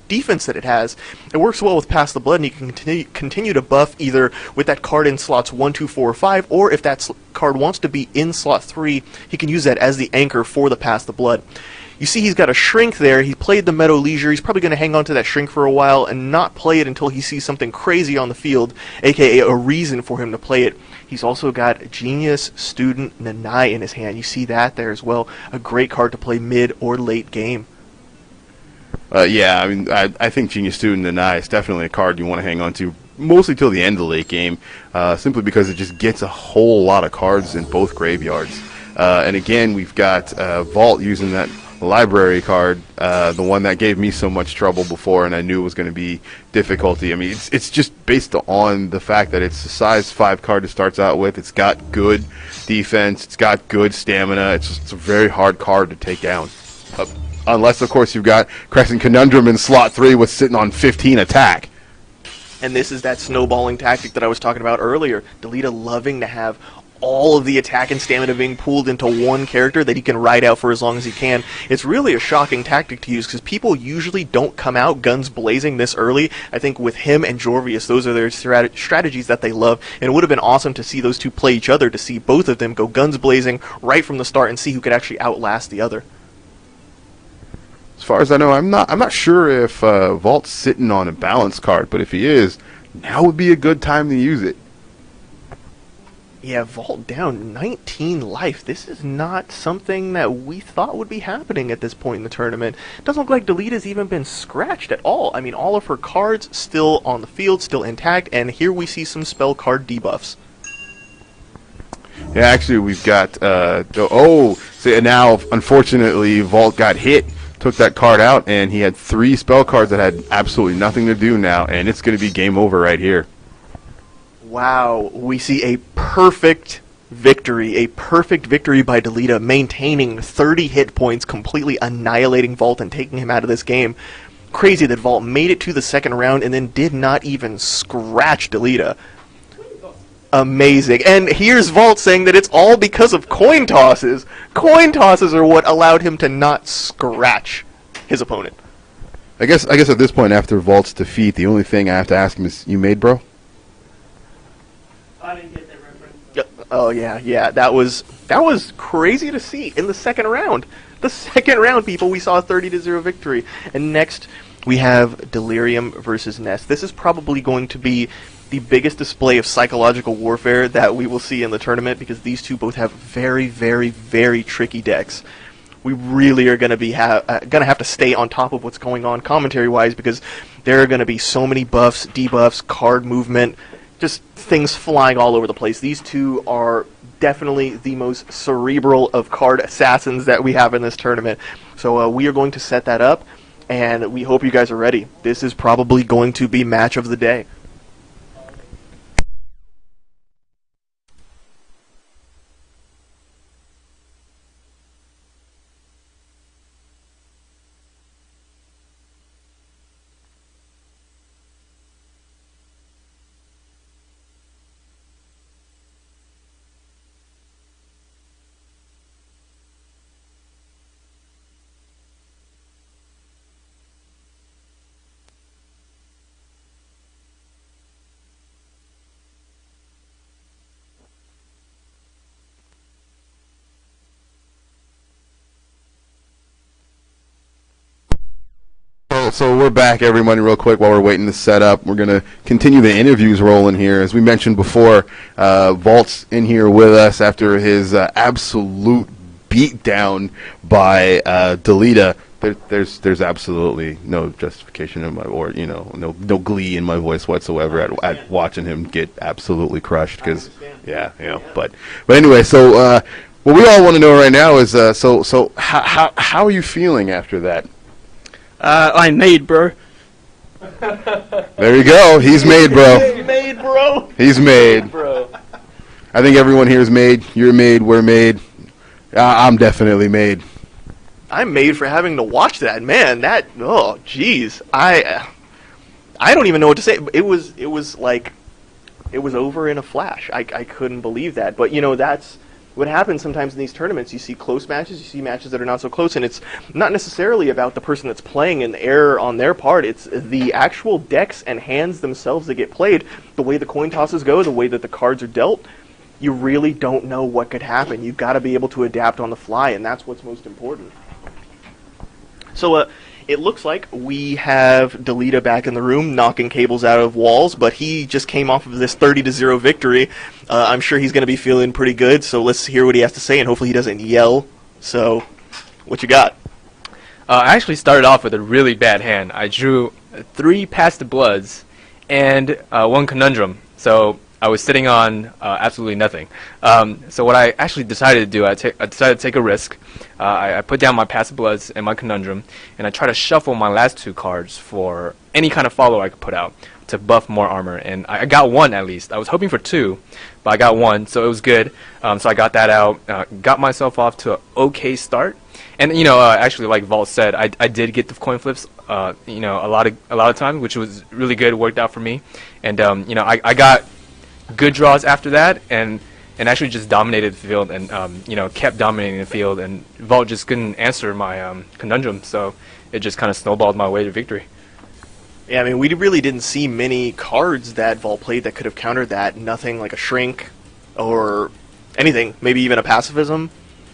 defense that it has. It works well with Pass the Blood, and you can continue to buff either with that card in slots 1, 2, 4, or 5, or if that card wants to be in slot 3, he can use that as the anchor for the Pass the Blood. You see he's got a Shrink there. He played the Meadow Leisure. He's probably going to hang on to that Shrink for a while and not play it until he sees something crazy on the field, aka a reason for him to play it. He's also got Genius Student Nanai in his hand. You see that there as well. A great card to play mid or late game. Yeah, I mean, I think Genius Student Nanai is definitely a card you want to hang on to, mostly till the end of the late game, simply because it just gets a whole lot of cards in both graveyards. And again, we've got Vault using that library card, the one that gave me so much trouble before, and I knew it was going to be difficulty. I mean, it's just based on the fact that it's a size 5 card it starts out with. It's got good defense. It's got good stamina. It's a very hard card to take down. Unless, of course, you've got Crescent Conundrum in slot 3 with sitting on 15 attack. And this is that snowballing tactic that I was talking about earlier. Delita loving to have all of the attack and stamina being pooled into one character that he can ride out for as long as he can. It's really a shocking tactic to use because people usually don't come out guns blazing this early. I think with him and Jorvius, those are their strategies that they love, and it would have been awesome to see those two play each other, to see both of them go guns blazing right from the start and see who could actually outlast the other. As far as I know, I'm not sure if Vault's sitting on a balance card, but if he is, now would be a good time to use it. Yeah, Vault down 19 life. This is not something that we thought would be happening at this point in the tournament. Doesn't look like Delita's even been scratched at all. I mean, all of her cards still on the field, still intact, and here we see some spell card debuffs. Yeah, actually, we've got, see, now, unfortunately, Vault got hit, took that card out, and he had 3 spell cards that had absolutely nothing to do now, and it's going to be game over right here. Wow, we see a perfect victory by Delita, maintaining 30 hit points, completely annihilating Vault and taking him out of this game. Crazy that Vault made it to the second round and then did not even scratch Delita. Amazing. And here's Vault saying that it's all because of coin tosses. Coin tosses are what allowed him to not scratch his opponent. I guess at this point, after Vault's defeat, the only thing I have to ask him is, you made, bro? I didn't get that reference. Oh yeah, that was crazy to see in the second round. The second round, people, we saw a 30-0 victory. And next, we have Delirium versus Nest. This is probably going to be the biggest display of psychological warfare that we will see in the tournament, because these two both have very, very, very tricky decks. We really are going to be have to stay on top of what's going on commentary-wise, because there are going to be so many buffs, debuffs, card movement, just things flying all over the place. These two are definitely the most cerebral of card assassins that we have in this tournament. So we are going to set that up, and we hope you guys are ready. This is probably going to be match of the day. So we're back, everybody, real quick while we're waiting to set up. We're going to continue the interviews rolling here. As we mentioned before, Vault's in here with us after his absolute beatdown by Delita. There's absolutely no justification in my, or no glee in my voice whatsoever at watching him get absolutely crushed. Because but anyway, so what we all want to know right now is so how are you feeling after that? I'm made, bro. There you go. He's made, bro. He's made, bro. He's made. Bro. I think everyone here is made. You're made. We're made. I'm definitely made. I'm made for having to watch that, man. Oh, jeez. I don't even know what to say. It was like, it was over in a flash. I couldn't believe that. But what happens sometimes in these tournaments, you see close matches, you see matches that are not so close, and it's not necessarily about the person that's playing and the error on their part. It's the actual decks and hands themselves that get played, the way the coin tosses go, the way that the cards are dealt. You really don't know what could happen. You've got to be able to adapt on the fly, and that's what's most important. So, it looks like we have Delita back in the room, knocking cables out of walls, but he just came off of this 30-0 victory. I'm sure he's going to be feeling pretty good, so let's hear what he has to say, and hopefully he doesn't yell. So, what you got? I actually started off with a really bad hand. I drew 3 Past the Bloods and 1 Conundrum, so I was sitting on absolutely nothing. So what I actually decided to do, I decided to take a risk. I put down my Past the Bloods and my Conundrum, and I tried to shuffle my last 2 cards for any kind of follower I could put out to buff more armor, and I got 1 at least. I was hoping for 2, but I got 1, so it was good. So I got that out, got myself off to an okay start. And actually, like Vault said, I did get the coin flips, a lot of times, which was really good. It worked out for me, and I got good draws after that, and actually just dominated the field, and kept dominating the field, and Vault just couldn't answer my Conundrum, so it just kind of snowballed my way to victory. Yeah, I mean, we really didn't see many cards that Vault played that could have countered that. Nothing like a Shrink or anything, maybe even a Pacifism.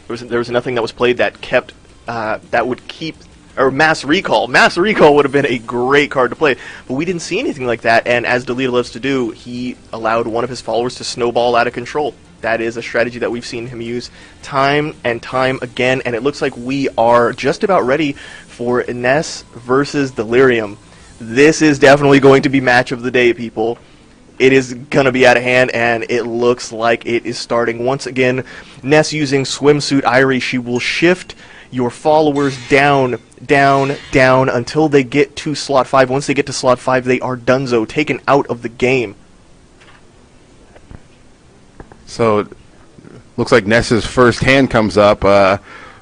There was nothing that was played that kept that would keep. Or Mass Recall. Mass Recall would have been a great card to play, but we didn't see anything like that, and as Delita loves to do, he allowed one of his followers to snowball out of control. That is a strategy that we've seen him use time and time again, and it looks like we are just about ready for Ness versus Delirium. This is definitely going to be match of the day, people. It is going to be out of hand, and it looks like it is starting. Once again, Ness using Swimsuit Irie, she will shift your followers down until they get to slot 5. Once they get to slot 5, they are donezo, taken out of the game. So, looks like Ness's first hand comes up.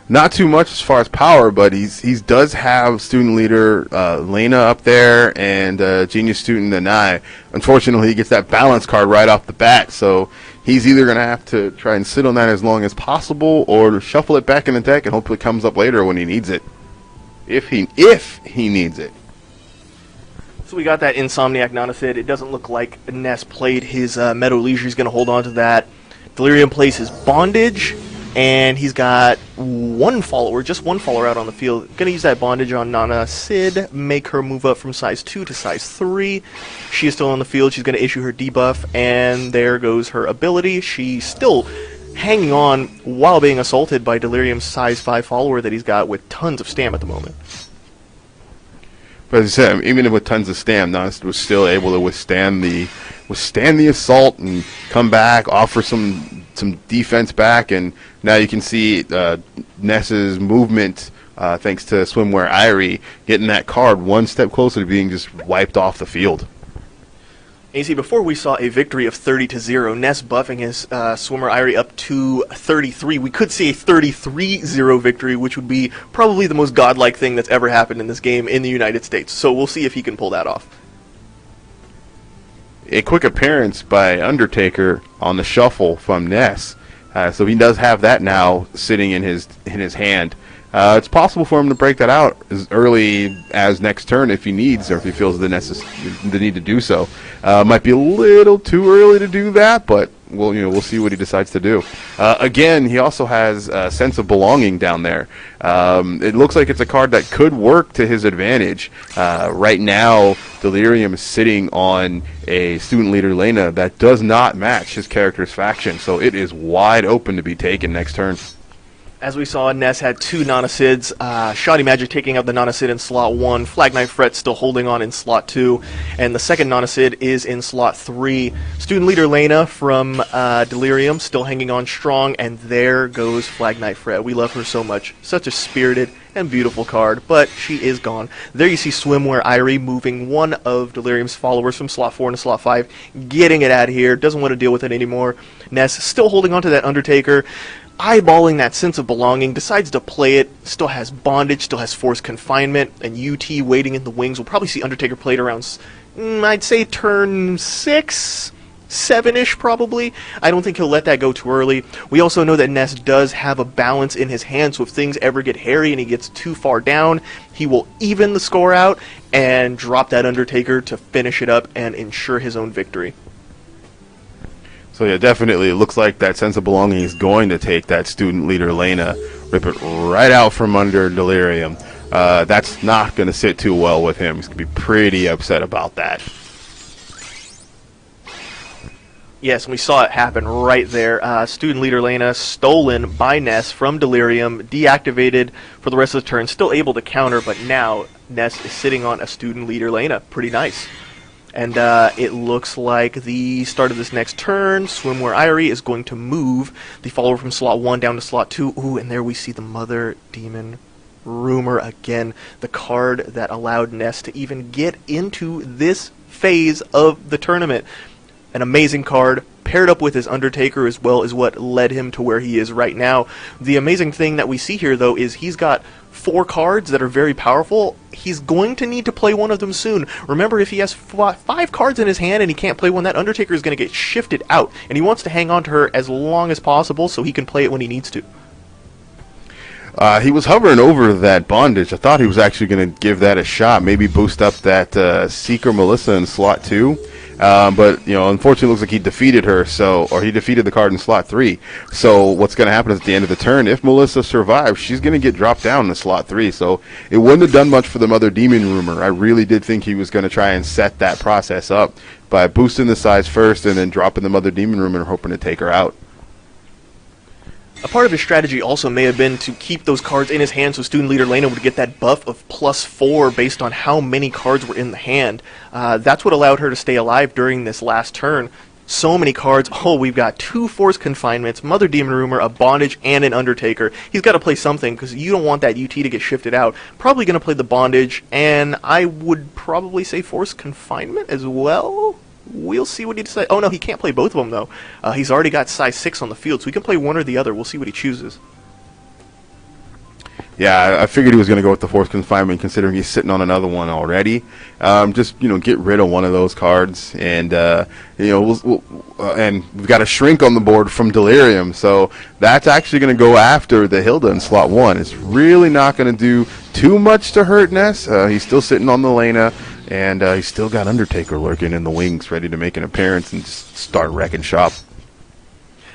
Not too much as far as power, but he does have student leader Lena up there and genius student Nanai. Unfortunately, he gets that balance card right off the bat, so he's either going to have to try and sit on that as long as possible or shuffle it back in the deck and hopefully it comes up later when he needs it. If he needs it. So we got that Insomniac Nonacid. It doesn't look like Ness played his Meadow Leisure. He's going to hold on to that. Delirium plays his Bondage, and he's got just one follower out on the field. Going to use that Bondage on Nonacid, make her move up from size 2 to size 3. She is still on the field. She's going to issue her debuff, and there goes her ability. She's still hanging on while being assaulted by Delirium's size 5 follower that he's got with tons of stam at the moment. But as I said, even with tons of stam, Nonacid was still able to withstand the assault and come back, offer some defense back, and now you can see Ness's movement, thanks to Swimwear Irie, getting that card one step closer to being just wiped off the field. And you see, before we saw a victory of 30-0, Ness buffing his Swimmer Irie up to 33. We could see a 33-0 victory, which would be probably the most godlike thing that's ever happened in this game in the United States. So we'll see if he can pull that off. A quick appearance by Undertaker on the shuffle from Ness. So he does have that now sitting in his hand. It's possible for him to break that out as early as next turn if he needs, or if he feels the need to do so. Might be a little too early to do that, but we'll see what he decides to do. Again, he also has a sense of belonging down there. It looks like it's a card that could work to his advantage. Right now, Delirium is sitting on a student leader Lena that does not match his character's faction, so it is wide open to be taken next turn. As we saw, Ness had 2 Nonacids. Shoddy Magic taking out the Nonacid in slot 1. Flag Knight Fret still holding on in slot 2. And the second Nonacid is in slot 3. Student Leader Lena from Delirium still hanging on strong. And there goes Flag Knight Fret. We love her so much. Such a spirited and beautiful card. But she is gone. There you see Swimwear Irie moving one of Delirium's followers from slot 4 into slot 5. Getting it out of here. Doesn't want to deal with it anymore. Ness still holding on to that Undertaker. Eyeballing that sense of belonging, decides to play it, still has Bondage, still has Forced Confinement, and UT waiting in the wings. We'll probably see Undertaker played around, I'd say turn 6, 7-ish probably. I don't think he'll let that go too early. We also know that Ness does have a balance in his hand, so if things ever get hairy and he gets too far down, he will even the score out and drop that Undertaker to finish it up and ensure his own victory. So yeah, definitely it looks like that sense of belonging is going to take that student leader Lena, rip it right out from under Delirium. That's not going to sit too well with him. He's going to be pretty upset about that. Yes, and we saw it happen right there. Student leader Lena stolen by Ness from Delirium, deactivated for the rest of the turn, still able to counter, but now Ness is sitting on a student leader Lena. Pretty nice. And it looks like the start of this next turn, Swimwear Irie is going to move the follower from slot 1 down to slot 2. Ooh, and there we see the Mother Demon Rumor again, the card that allowed Ness to even get into this phase of the tournament. An amazing card, paired up with his Undertaker as well, is what led him to where he is right now. The amazing thing that we see here, though, is he's got 4 cards that are very powerful. He's going to need to play one of them soon. Remember, if he has 5 cards in his hand and he can't play one, that Undertaker is going to get shifted out, and he wants to hang on to her as long as possible so he can play it when he needs to. He was hovering over that bondage. I thought he was actually going to give that a shot, maybe boost up that Seeker Melissa in slot 2. But, you know, unfortunately, it looks like he defeated her, or he defeated the card in slot 3. So what's going to happen is at the end of the turn, if Melissa survives, she's going to get dropped down to slot 3. So it wouldn't have done much for the Mother Demon Rumor. I really did think he was going to try and set that process up by boosting the size first and then dropping the Mother Demon Rumor, hoping to take her out. A part of his strategy also may have been to keep those cards in his hand so Student Leader Lena would get that buff of +4 based on how many cards were in the hand. That's what allowed her to stay alive during this last turn. So many cards. Oh, we've got 2 Force Confinements, Mother Demon Rumor, a Bondage, and an Undertaker. He's got to play something because you don't want that UT to get shifted out. Probably going to play the Bondage, and I would probably say Force Confinement as well. We'll see what he decides. Oh, no, he can't play both of them, though. He's already got size 6 on the field, so he can play one or the other. We'll see what he chooses. Yeah, I figured he was going to go with the Force Confinement, considering he's sitting on another one already. Just, you know, get rid of one of those cards, and you know, and we've got a Shrink on the board from Delirium, so that's actually going to go after the Hilda in slot 1. It's really not going to do too much to hurt Ness. He's still sitting on the Lena, and he's still got Undertaker lurking in the wings, ready to make an appearance and just start wrecking shop.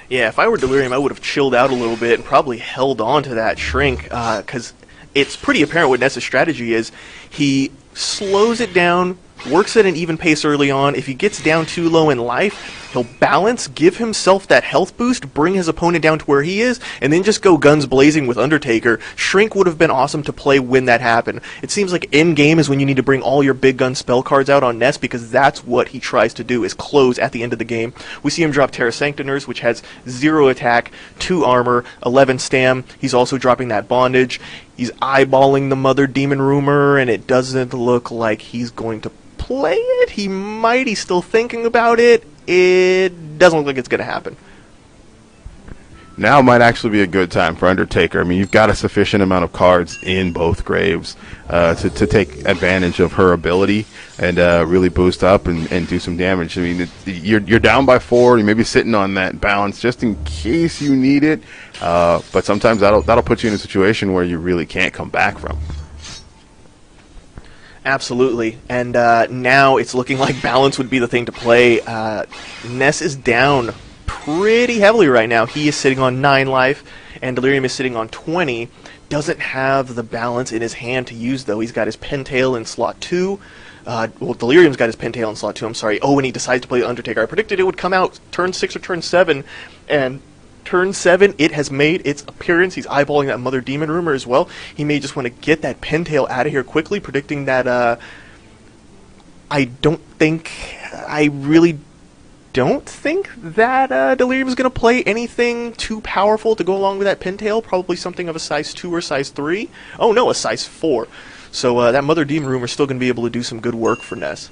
Yeah, if I were Delirium, I would have chilled out a little bit and probably held on to that Shrink, because it's pretty apparent what Ness's strategy is. He slows it down, works at an even pace early on. If he gets down too low in life, he'll balance, give himself that health boost, bring his opponent down to where he is, and then just go guns blazing with Undertaker. Shrink would have been awesome to play when that happened. It seems like in-game is when you need to bring all your big gun spell cards out on Ness, because that's what he tries to do, is close at the end of the game. We see him drop Terra Sancta Nurse, which has 0 attack, 2 armor, 11 stam. He's also dropping that Bondage. He's eyeballing the Mother Demon Rumor, and it doesn't look like he's going to play it. He might. He's still thinking about it. It doesn't look like it's going to happen. Now might actually be a good time for Undertaker. I mean, you've got a sufficient amount of cards in both graves to take advantage of her ability and really boost up and do some damage. I mean, you're down by 4. You may be sitting on that balance just in case you need it, but sometimes that'll put you in a situation where you really can't come back from. Absolutely, and now it's looking like balance would be the thing to play. Ness is down pretty heavily right now. He is sitting on 9 life, and Delirium is sitting on 20. Doesn't have the balance in his hand to use, though. He's got his Pentail in slot 2. Well, Delirium's got his Pentail in slot 2, I'm sorry. Oh, and he decides to play the Undertaker. I predicted it would come out turn 6 or turn 7, and turn 7, it has made its appearance. He's eyeballing that Mother Demon Rumor as well. He may just want to get that Pentail out of here quickly, predicting that, I really don't think that Delirium is going to play anything too powerful to go along with that Pentail. Probably something of a size 2 or size 3. Oh no, a size 4. So that Mother Demon Rumor is still going to be able to do some good work for Ness.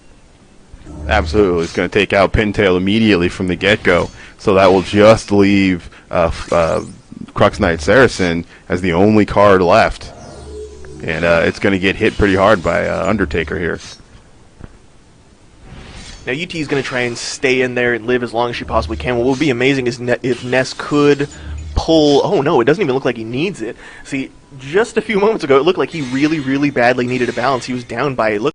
Absolutely. It's going to take out Pentail immediately from the get-go. So that will just leave Crux Knight Saracen as the only card left. And it's going to get hit pretty hard by Undertaker here. Now UT is going to try and stay in there and live as long as she possibly can. What would be amazing is if Ness could pull... Oh no, it doesn't even look like he needs it. See, just a few moments ago, it looked like he really, really badly needed a balance. He was down by...